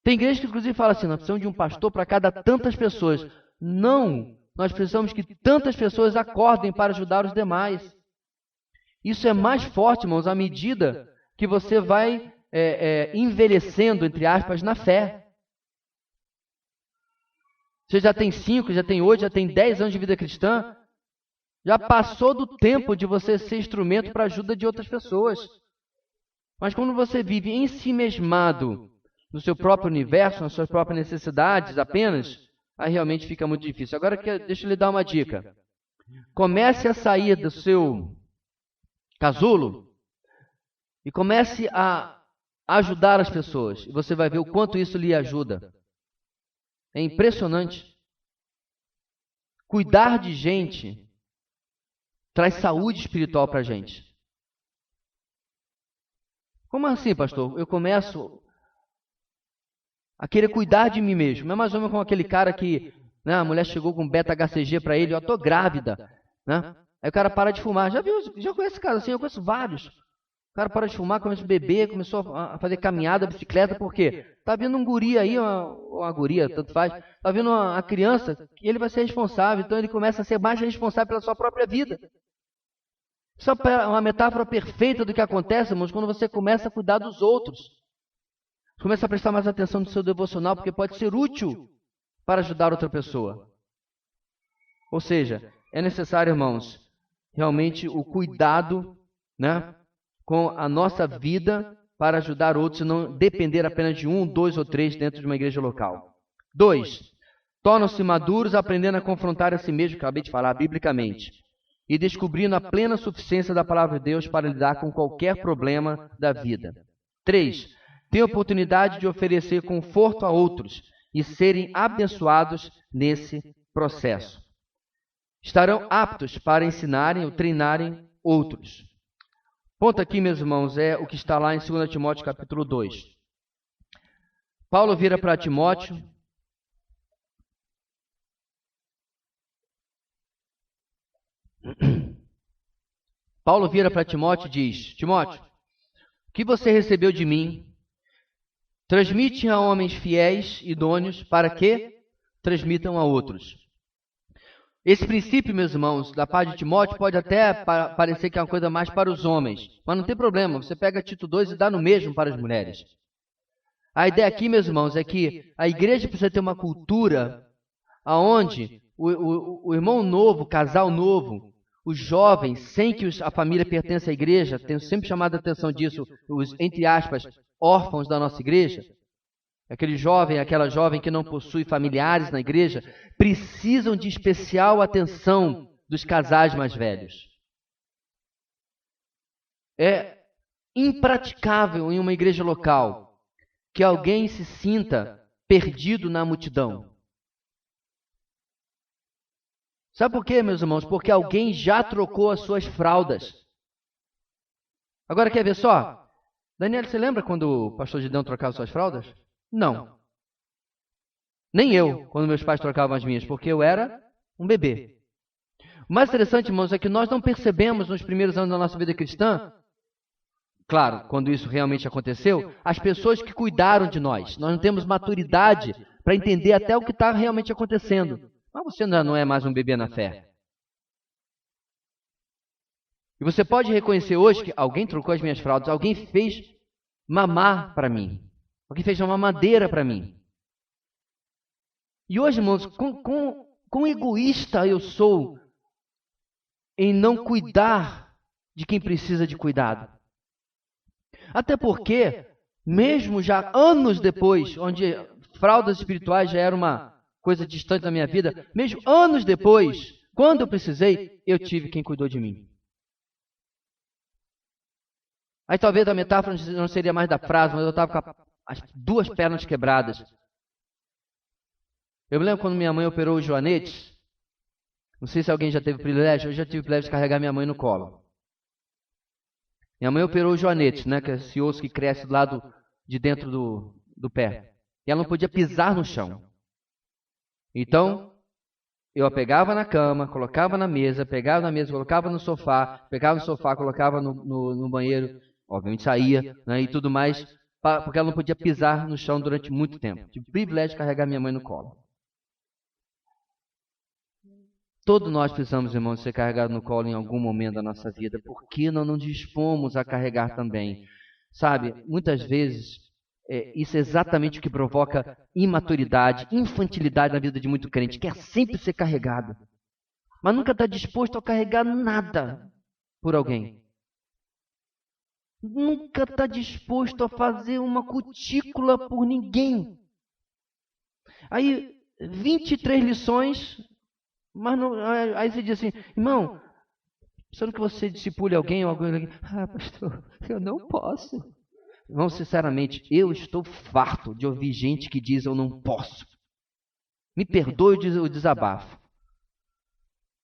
Tem igreja que inclusive fala assim, nós precisamos de um pastor para cada tantas pessoas. Não, nós precisamos que tantas pessoas acordem para ajudar os demais. Isso é mais forte, irmãos, à medida que você vai envelhecendo, entre aspas, na fé. Você já tem 5, já tem 8, já tem 10 anos de vida cristã. Já passou do tempo de você ser instrumento para a ajuda de outras pessoas. Mas quando você vive ensimesmado no seu próprio universo, nas suas próprias necessidades apenas, aí realmente fica muito difícil. Agora, deixa eu lhe dar uma dica. Comece a sair do seu casulo e comece a ajudar as pessoas. E você vai ver o quanto isso lhe ajuda. É impressionante. Cuidar de gente traz saúde espiritual para a gente. Como assim, pastor? Eu começo a querer cuidar de mim mesmo. É mais ou menos como aquele cara que, né, a mulher chegou com beta-HCG para ele, eu estou grávida, né? Aí o cara para de fumar. Já conhece esse cara assim? Eu conheço vários. O cara para de fumar, começa a beber, começou a fazer caminhada, bicicleta, por quê? Tá vindo um guri aí, uma guria, tanto faz, tá vindo uma criança, e ele vai ser responsável, então ele começa a ser mais responsável pela sua própria vida. Isso é uma metáfora perfeita do que acontece, irmãos, quando você começa a cuidar dos outros. Começa a prestar mais atenção no seu devocional, porque pode ser útil para ajudar outra pessoa. Ou seja, é necessário, irmãos, realmente o cuidado, né, com a nossa vida para ajudar outros e não depender apenas de 1, 2 ou 3 dentro de uma igreja local. 2. Tornam-se maduros aprendendo a confrontar a si mesmo, que acabei de falar, biblicamente, e descobrindo a plena suficiência da palavra de Deus para lidar com qualquer problema da vida. 3. Tem a oportunidade de oferecer conforto a outros e serem abençoados nesse processo. Estarão aptos para ensinarem ou treinarem outros. Ponto aqui, meus irmãos, é o que está lá em 2 Timóteo capítulo 2. Paulo vira para Timóteo. Paulo vira para Timóteo e diz, Timóteo, o que você recebeu de mim, transmite a homens fiéis, idôneos, para que transmitam a outros. Esse princípio, meus irmãos, da parte de Timóteo, pode até parecer que é uma coisa mais para os homens, mas não tem problema, você pega Tito 2 e dá no mesmo para as mulheres. A ideia aqui, meus irmãos, é que a igreja precisa ter uma cultura aonde o irmão novo, o casal novo, os jovens, sem que a família pertença à igreja, tenho sempre chamado a atenção disso, os, entre aspas, órfãos da nossa igreja, aquele jovem, aquela jovem que não possui familiares na igreja, precisam de especial atenção dos casais mais velhos. É impraticável em uma igreja local que alguém se sinta perdido na multidão. Sabe por quê, meus irmãos? Porque alguém já trocou as suas fraldas. Agora, quer ver só? Daniel, você lembra quando o pastor Gideão trocava suas fraldas? Não. Nem eu, quando meus pais trocavam as minhas, porque eu era um bebê. O mais interessante, irmãos, é que nós não percebemos nos primeiros anos da nossa vida cristã, claro, quando isso realmente aconteceu, as pessoas que cuidaram de nós. Nós não temos maturidade para entender até o que está realmente acontecendo. Mas você não é mais um bebê na fé. E você pode reconhecer hoje que alguém trocou as minhas fraldas, alguém fez mamar para mim. Alguém fez uma mamadeira para mim. E hoje, irmãos, quão egoísta eu sou em não cuidar de quem precisa de cuidado. Até porque, mesmo já anos depois, onde fraldas espirituais já era uma coisa distante da minha vida, mesmo anos depois, quando eu precisei, eu tive quem cuidou de mim. Aí talvez a metáfora não seria mais da frase, mas eu estava com as duas pernas quebradas. Eu me lembro quando minha mãe operou o joanete, não sei se alguém já teve o privilégio, eu já tive o privilégio de carregar minha mãe no colo. Minha mãe operou o joanete, né, que é esse osso que cresce do lado de dentro do pé. E ela não podia pisar no chão. Então, eu a pegava na cama, colocava na mesa, pegava na mesa, colocava no sofá, pegava no sofá, colocava no banheiro, obviamente saía, né, e tudo mais, porque ela não podia pisar no chão durante muito tempo. Tive o privilégio de carregar minha mãe no colo. Todos nós precisamos, irmãos, ser carregados no colo em algum momento da nossa vida. Por que nós não dispomos a carregar também? Sabe, muitas vezes, isso é exatamente o que provoca imaturidade, infantilidade na vida de muito crente. Quer sempre ser carregado, mas nunca está disposto a carregar nada por alguém. Nunca está disposto a fazer uma cutícula por ninguém. Aí, 23 lições... Mas não, aí você diz assim, irmão, precisando que você discipule alguém ou alguém. Ah, pastor, eu não posso. Irmão, sinceramente, eu estou farto de ouvir gente que diz eu não posso. Me perdoe o desabafo.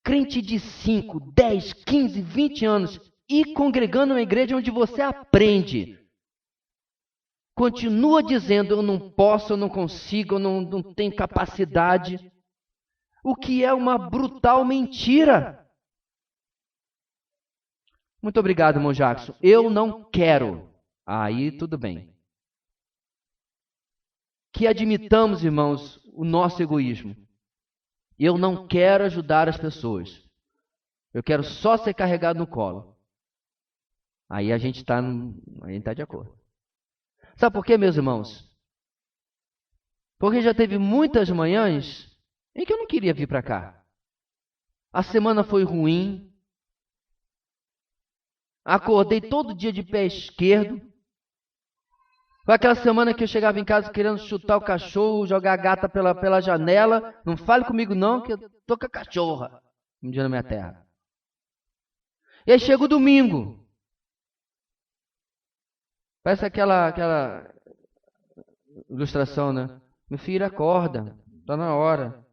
Crente de 5, 10, 15, 20 anos e congregando uma igreja onde você aprende. Continua dizendo eu não posso, eu não consigo, eu não tenho capacidade. O que é uma brutal mentira. Muito obrigado, irmão Jackson. Eu não quero. Aí tudo bem. Que admitamos, irmãos, o nosso egoísmo. Eu não quero ajudar as pessoas. Eu quero só ser carregado no colo. Aí a gente está de acordo. Sabe por quê, meus irmãos? Porque já teve muitas manhãs em que eu não queria vir para cá. A semana foi ruim. Acordei todo dia de pé esquerdo. Foi aquela semana que eu chegava em casa querendo chutar o cachorro, jogar a gata pela janela. Não fale comigo não, que eu tô com a cachorra um dia na minha terra. E aí chega o domingo. Parece aquela ilustração, né? Meu filho, acorda. Está na hora.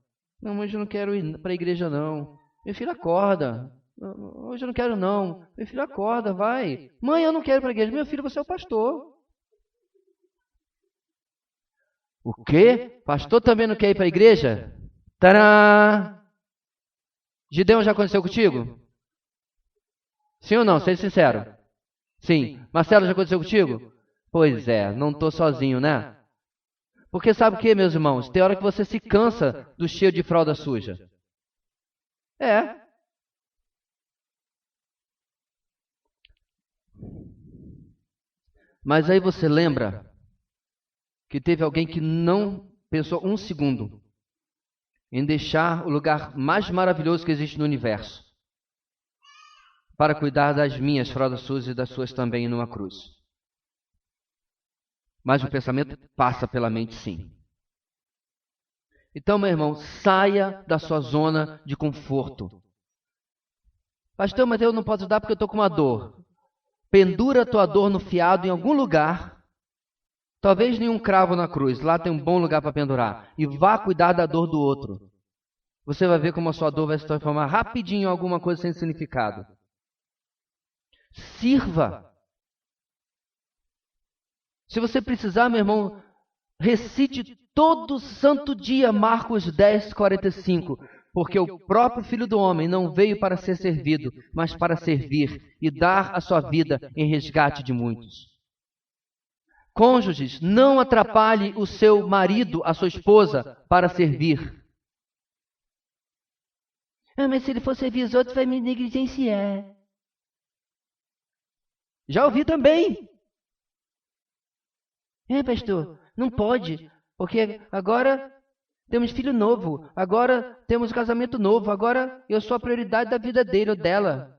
Não, hoje eu não quero ir para a igreja, não. Meu filho, acorda. Hoje eu não quero, não. Meu filho, acorda, vai. Mãe, eu não quero ir para a igreja. Meu filho, você é o pastor. O quê? Pastor também não quer ir para a igreja? Tadã! Gideão, já aconteceu contigo? Sim ou não? Seja sincero. Sim. Marcelo, já aconteceu contigo? Pois é, não estou sozinho, né? Porque sabe o que, meus irmãos? Tem hora que você se cansa do cheiro de fralda suja. É. Mas aí você lembra que teve alguém que não pensou um segundo em deixar o lugar mais maravilhoso que existe no universo para cuidar das minhas fraldas suas e das suas também numa cruz. Mas o pensamento passa pela mente, sim. Então, meu irmão, saia da sua zona de conforto. Pastor, mas eu não posso dar porque eu estou com uma dor. Pendura a tua dor no fiado em algum lugar. Talvez nenhum cravo na cruz. Lá tem um bom lugar para pendurar. E vá cuidar da dor do outro. Você vai ver como a sua dor vai se transformar rapidinho em alguma coisa sem significado. Sirva. Se você precisar, meu irmão, recite todo santo dia Marcos 10, 45. Porque o próprio Filho do Homem não veio para ser servido, mas para servir e dar a sua vida em resgate de muitos. Cônjuges, não atrapalhe o seu marido, a sua esposa, para servir. Mas se ele for servir os outros, vai me negligenciar. Já ouvi também. Pastor, não pode, porque agora temos filho novo, agora temos casamento novo, agora eu sou a prioridade da vida dele ou dela.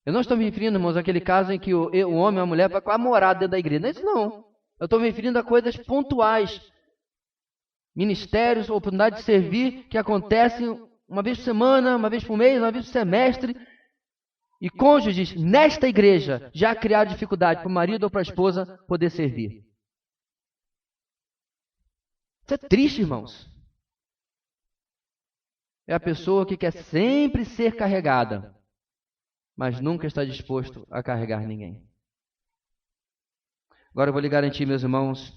Eu não estou me referindo, irmãos, àquele caso em que o homem ou a mulher vai com a morada dentro da igreja. Não é isso, não. Eu estou me referindo a coisas pontuais. Ministérios, oportunidade de servir, que acontecem uma vez por semana, uma vez por mês, uma vez por semestre. E cônjuges, nesta igreja, já criaram dificuldade para o marido ou para a esposa poder servir. Isso é triste, irmãos. É a pessoa que quer sempre ser carregada, mas nunca está disposto a carregar ninguém. Agora eu vou lhe garantir, meus irmãos,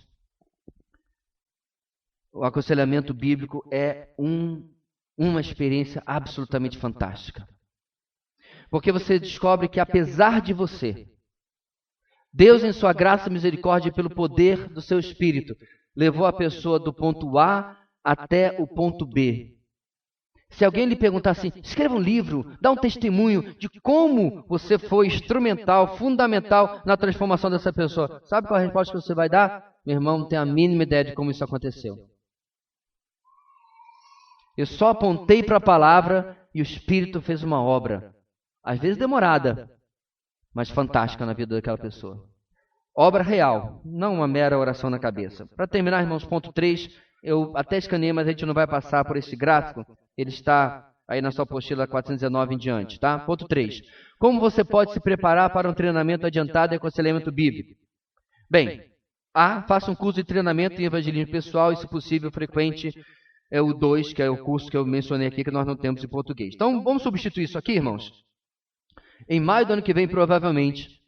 o aconselhamento bíblico é uma experiência absolutamente fantástica. Porque você descobre que apesar de você, Deus em sua graça e misericórdia e pelo poder do seu Espírito, levou a pessoa do ponto A até o ponto B. Se alguém lhe perguntar assim, escreva um livro, dá um testemunho de como você foi instrumental, fundamental na transformação dessa pessoa. Sabe qual é a resposta que você vai dar? Meu irmão, não tem a mínima ideia de como isso aconteceu. Eu só apontei para a palavra e o Espírito fez uma obra. Às vezes demorada, mas fantástica na vida daquela pessoa. Obra real, não uma mera oração na cabeça. Para terminar, irmãos, ponto 3, eu até escaneei, mas a gente não vai passar por esse gráfico. Ele está aí na sua apostila 419 em diante, tá? Ponto 3. Como você pode se preparar para um treinamento adiantado em aconselhamento bíblico? Bem, faça um curso de treinamento em evangelismo pessoal e, se possível, frequente o 2, que é o curso que eu mencionei aqui, que nós não temos em português. Então, vamos substituir isso aqui, irmãos? Em maio do ano que vem, provavelmente,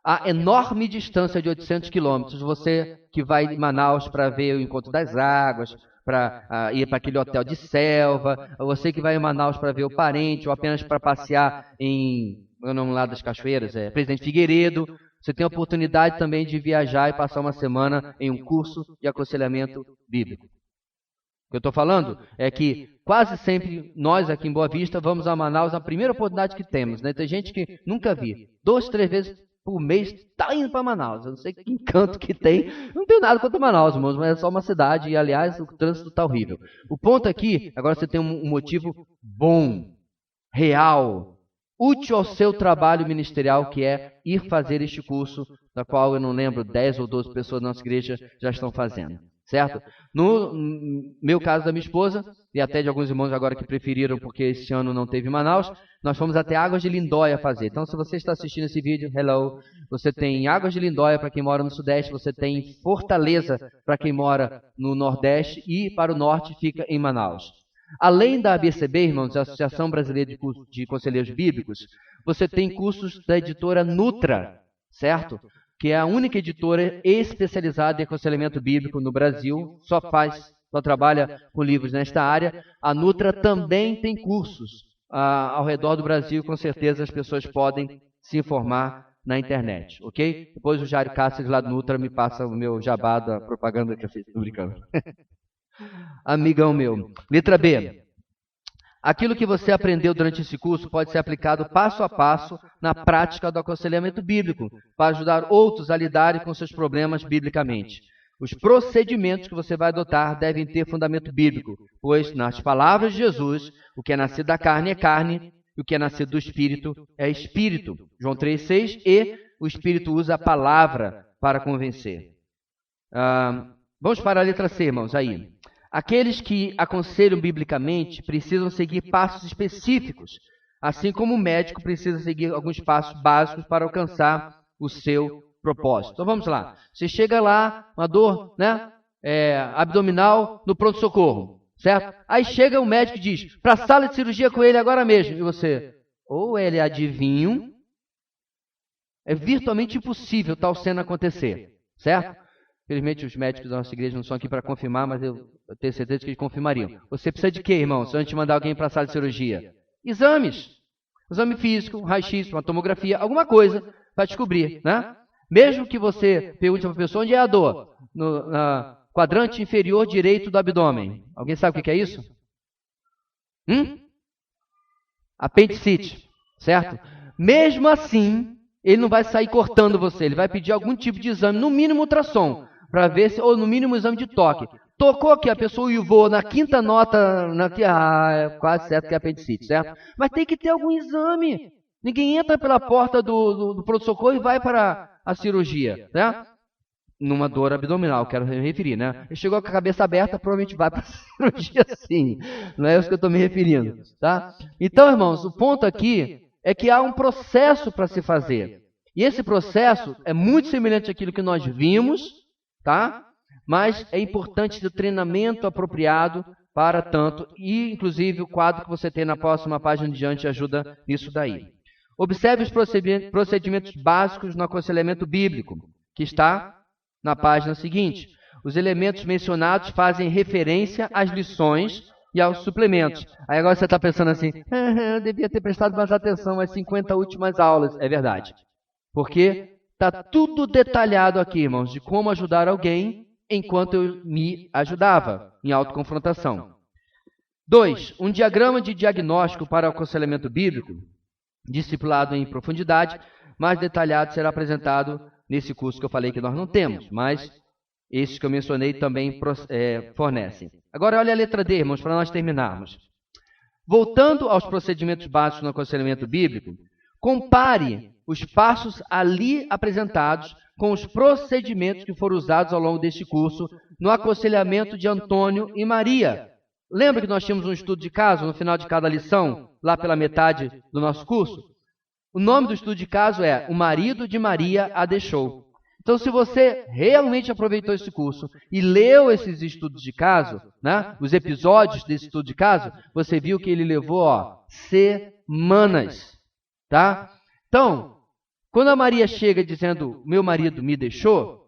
a enorme distância de 800 quilômetros, você que vai em Manaus para ver o Encontro das Águas, para ir para aquele hotel de selva, você que vai em Manaus para ver o parente, ou apenas para passear em, eu não lá das cachoeiras, Presidente Figueiredo, você tem a oportunidade também de viajar e passar uma semana em um curso de aconselhamento bíblico. O que eu estou falando é que quase sempre nós aqui em Boa Vista vamos a Manaus na primeira oportunidade que temos, né? Tem gente que nunca vi, 2, 3 vezes por mês está indo para Manaus. Eu não sei que encanto que tem. Não tenho nada contra Manaus, irmãos, mas é só uma cidade e, aliás, o trânsito está horrível. O ponto aqui, agora você tem um motivo bom, real, útil ao seu trabalho ministerial, que é ir fazer este curso, da qual eu não lembro, 10 ou 12 pessoas da nossa igreja já estão fazendo. Certo? No meu caso da minha esposa, e até de alguns irmãos agora que preferiram porque esse ano não teve Manaus, nós fomos até Águas de Lindóia fazer. Então, se você está assistindo esse vídeo, hello, você tem Águas de Lindóia para quem mora no Sudeste, você tem Fortaleza para quem mora no Nordeste e para o Norte fica em Manaus. Além da ABCB, irmãos, a Associação Brasileira de Conselheiros Bíblicos, você tem cursos da editora Nutra, certo? Que é a única editora especializada em aconselhamento bíblico no Brasil, só trabalha com livros nesta área. A Nutra também tem cursos ao redor do Brasil, com certeza as pessoas podem se informar na internet, ok? Depois o Jairo Cáceres lá do Nutra me passa o meu jabá da propaganda que eu fiz, tô brincando. Amigão meu. Letra B. Aquilo que você aprendeu durante esse curso pode ser aplicado passo a passo na prática do aconselhamento bíblico, para ajudar outros a lidarem com seus problemas biblicamente. Os procedimentos que você vai adotar devem ter fundamento bíblico, pois, nas palavras de Jesus, o que é nascido da carne é carne, e o que é nascido do Espírito é Espírito. João 3,6, e o Espírito usa a palavra para convencer. Vamos para a letra C, irmãos, aí. Aqueles que aconselham biblicamente precisam seguir passos específicos, assim como o médico precisa seguir alguns passos básicos para alcançar o seu propósito. Então vamos lá. Você chega lá, uma dor, né, abdominal no pronto-socorro, certo? Aí chega o médico e diz, para a sala de cirurgia com ele agora mesmo. E você, ou ele é adivinho, é virtualmente impossível tal cena acontecer, certo? Infelizmente os médicos da nossa igreja não são aqui para confirmar, mas eu tenho certeza que eles confirmariam. Você precisa de quê, irmãos, antes de mandar alguém para a sala de cirurgia? Exames. Exame físico, um raio-x, uma tomografia, alguma coisa para descobrir, né? Mesmo que você pergunte para a pessoa onde é a dor, no quadrante inferior direito do abdômen. Alguém sabe o que é isso? Apendicite, certo? Mesmo assim, ele não vai sair cortando você, ele vai pedir algum tipo de exame, no mínimo ultrassom, para ver se, ou no mínimo exame de toque. Tocou aqui, a pessoa uivou na quinta nota, é quase certo que é apendicite, certo? Mas tem que ter algum exame. Ninguém entra pela porta do pronto-socorro e vai para a cirurgia, né? Numa dor abdominal, quero me referir, né? Ele chegou com a cabeça aberta, provavelmente vai para a cirurgia sim. Não é isso que eu estou me referindo, tá? Então, irmãos, o ponto aqui é que há um processo para se fazer. E esse processo é muito semelhante àquilo que nós vimos, tá? Mas é importante o treinamento apropriado para tanto, e inclusive o quadro que você tem na próxima página de diante ajuda nisso daí. Observe os procedimentos básicos no aconselhamento bíblico, que está na página seguinte. Os elementos mencionados fazem referência às lições e aos suplementos. Aí agora você está pensando assim, eu devia ter prestado mais atenção às 50 últimas aulas. É verdade. Porque está tudo detalhado aqui, irmãos, de como ajudar alguém enquanto eu me ajudava em autoconfrontação. 2. Um diagrama de diagnóstico para o aconselhamento bíblico, discipulado em profundidade, mais detalhado será apresentado nesse curso que eu falei que nós não temos, mas esses que eu mencionei também fornecem. Agora olha a letra D, irmãos, para nós terminarmos. Voltando aos procedimentos básicos no aconselhamento bíblico, compare os passos ali apresentados com os procedimentos que foram usados ao longo deste curso no aconselhamento de Antônio e Maria. Lembra que nós tínhamos um estudo de caso no final de cada lição, lá pela metade do nosso curso? O nome do estudo de caso é O Marido de Maria a Deixou. Então, se você realmente aproveitou esse curso e leu esses estudos de caso, né, os episódios desse estudo de caso, você viu que ele levou semanas. Tá? Então, quando a Maria chega dizendo, meu marido me deixou,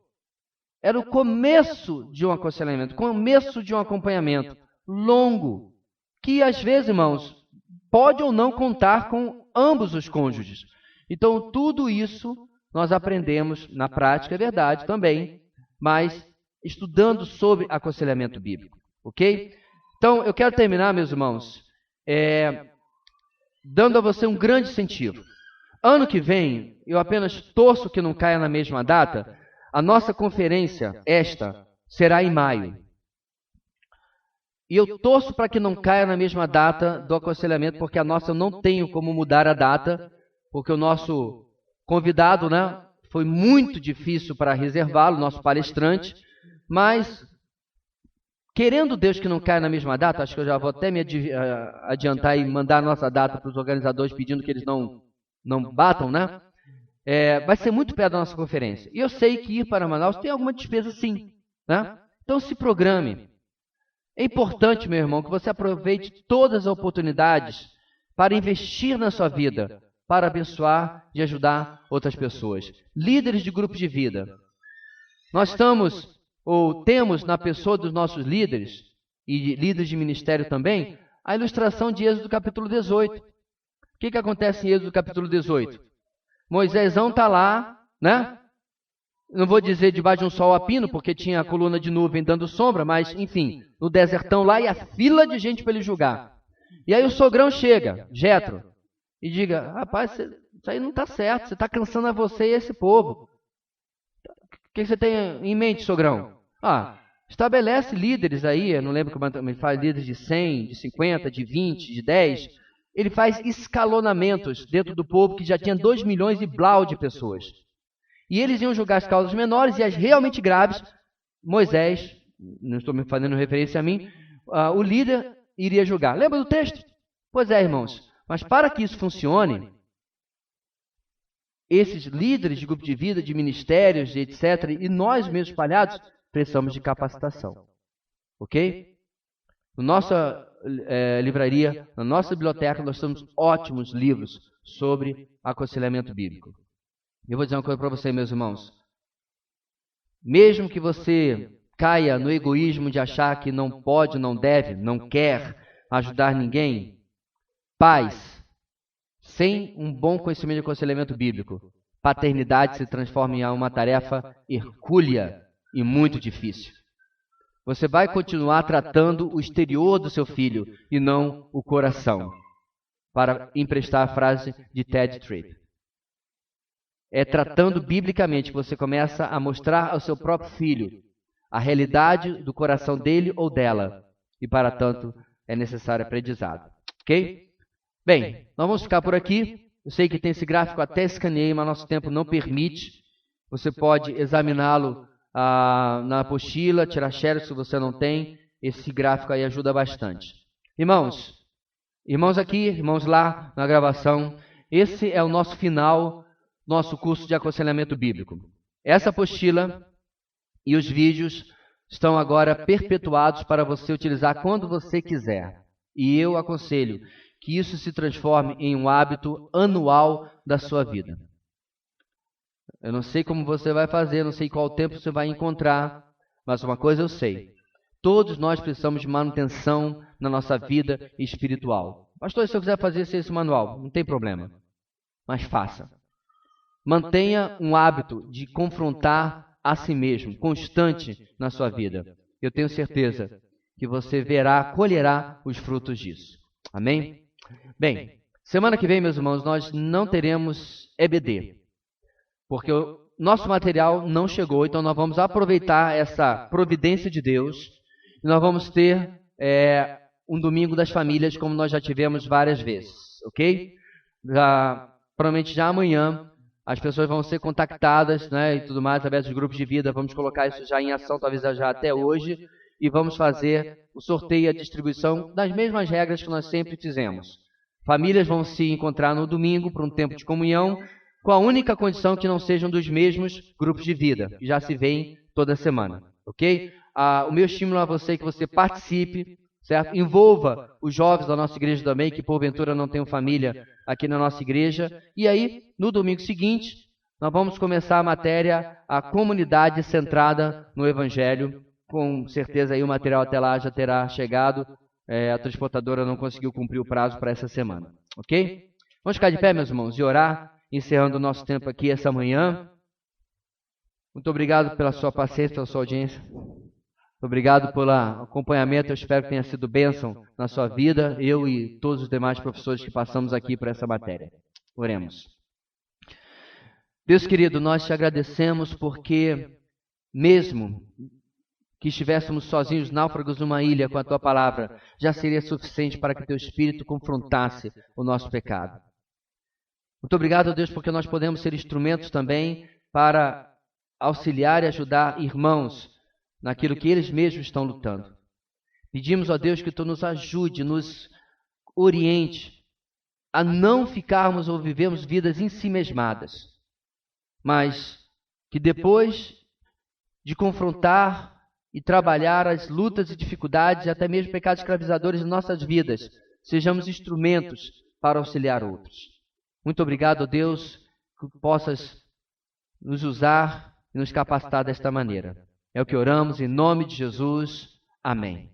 era o começo de um aconselhamento, começo de um acompanhamento longo, que às vezes, irmãos, pode ou não contar com ambos os cônjuges. Então, tudo isso nós aprendemos na prática, é verdade também, mas estudando sobre aconselhamento bíblico, ok? Então, eu quero terminar, meus irmãos, dando a você um grande incentivo. Ano que vem, eu apenas torço que não caia na mesma data, a nossa conferência, será em maio. E eu torço para que não caia na mesma data do aconselhamento, porque a nossa eu não tenho como mudar a data, porque o nosso convidado, né, foi muito difícil para reservá-lo, nosso palestrante, mas querendo Deus que não caia na mesma data, acho que eu já vou até me adiantar e mandar a nossa data para os organizadores pedindo que eles não batam, né? Vai ser muito perto da nossa conferência. E eu sei que ir para Manaus tem alguma despesa sim, né? Então se programe. É importante, meu irmão, que você aproveite todas as oportunidades para investir na sua vida, para abençoar e ajudar outras pessoas. Líderes de grupos de vida. Nós temos na pessoa dos nossos líderes, e líderes de ministério também, a ilustração de Êxodo capítulo 18. O que acontece em Êxodo capítulo 18? Moisésão está lá, né? Não vou dizer debaixo de um sol a pino, porque tinha a coluna de nuvem dando sombra, mas, enfim, no desertão lá e a fila de gente para ele julgar. E aí o sogrão chega, Jetro, e diga, rapaz, isso aí não está certo, você está cansando a você e esse povo. O que você tem em mente, sogrão? Estabelece líderes aí, eu não lembro como ele faz, líderes de 100, de 50, de 20, de 10. Ele faz escalonamentos dentro do povo que já tinha 2 milhões e blau de pessoas. E eles iam julgar as causas menores e as realmente graves. Moisés, não estou me fazendo referência a mim, o líder iria julgar. Lembra do texto? Pois é, irmãos. Mas para que isso funcione, esses líderes de grupo de vida, de ministérios, etc., e nós mesmos espalhados, precisamos de capacitação. Ok? Na nossa livraria, na nossa biblioteca, nós temos ótimos livros sobre aconselhamento bíblico. Eu vou dizer uma coisa para você, meus irmãos. Mesmo que você caia no egoísmo de achar que não pode, não deve, não quer ajudar ninguém, pais, sem um bom conhecimento de aconselhamento bíblico, paternidade se transforma em uma tarefa hercúlea e muito difícil. Você vai continuar tratando o exterior do seu filho e não o coração, para emprestar a frase de Ted Tripp. É tratando biblicamente que você começa a mostrar ao seu próprio filho a realidade do coração dele ou dela, e para tanto é necessário aprendizado. Ok? Bem, nós vamos ficar por aqui. Eu sei que tem esse gráfico, até escaneei, mas nosso tempo não permite. Você pode examiná-lo na apostila, tirar xerox se você não tem. Esse gráfico aí ajuda bastante. Irmãos aqui, irmãos lá na gravação, esse é o nosso final, nosso curso de aconselhamento bíblico. Essa apostila e os vídeos estão agora perpetuados para você utilizar quando você quiser. E eu aconselho que isso se transforme em um hábito anual da sua vida. Eu não sei como você vai fazer, não sei qual tempo você vai encontrar, mas uma coisa eu sei. Todos nós precisamos de manutenção na nossa vida espiritual. Pastor, se eu quiser fazer esse manual, não tem problema. Mas faça. Mantenha um hábito de confrontar a si mesmo, constante na sua vida. Eu tenho certeza que você colherá os frutos disso. Amém? Bem, semana que vem, meus irmãos, nós não teremos EBD, porque o nosso material não chegou, então nós vamos aproveitar essa providência de Deus e nós vamos ter um domingo das famílias, como nós já tivemos várias vezes, ok? Provavelmente já amanhã as pessoas vão ser contactadas, né, e tudo mais, através dos grupos de vida. Vamos colocar isso já em ação, talvez já até hoje, e vamos fazer o sorteio e a distribuição das mesmas regras que nós sempre fizemos. Famílias vão se encontrar no domingo para um tempo de comunhão, com a única condição que não sejam dos mesmos grupos de vida, que já se veem toda semana, ok? O meu estímulo a você é que você participe, certo? Envolva os jovens da nossa igreja também, que porventura não tenham família aqui na nossa igreja. E aí, no domingo seguinte, nós vamos começar a matéria, a comunidade centrada no Evangelho. Com certeza aí o material até lá já terá chegado. A transportadora não conseguiu cumprir o prazo para essa semana, ok? Vamos ficar de pé, meus irmãos, e orar, encerrando o nosso tempo aqui essa manhã. Muito obrigado pela sua paciência, pela sua audiência. Obrigado pelo acompanhamento, eu espero que tenha sido bênção na sua vida, eu e todos os demais professores que passamos aqui por essa matéria. Oremos. Deus querido, nós te agradecemos porque, mesmo que estivéssemos sozinhos, náufragos numa ilha com a tua palavra, já seria suficiente para que teu Espírito confrontasse o nosso pecado. Muito obrigado, Deus, porque nós podemos ser instrumentos também para auxiliar e ajudar irmãos naquilo que eles mesmos estão lutando. Pedimos, ó Deus, que tu nos ajude, nos oriente a não ficarmos ou vivermos vidas ensimesmadas, mas que depois de confrontar e trabalhar as lutas e dificuldades e até mesmo pecados escravizadores em nossas vidas, sejamos instrumentos para auxiliar outros. Muito obrigado, ó Deus, que possas nos usar e nos capacitar desta maneira. É o que oramos em nome de Jesus. Amém.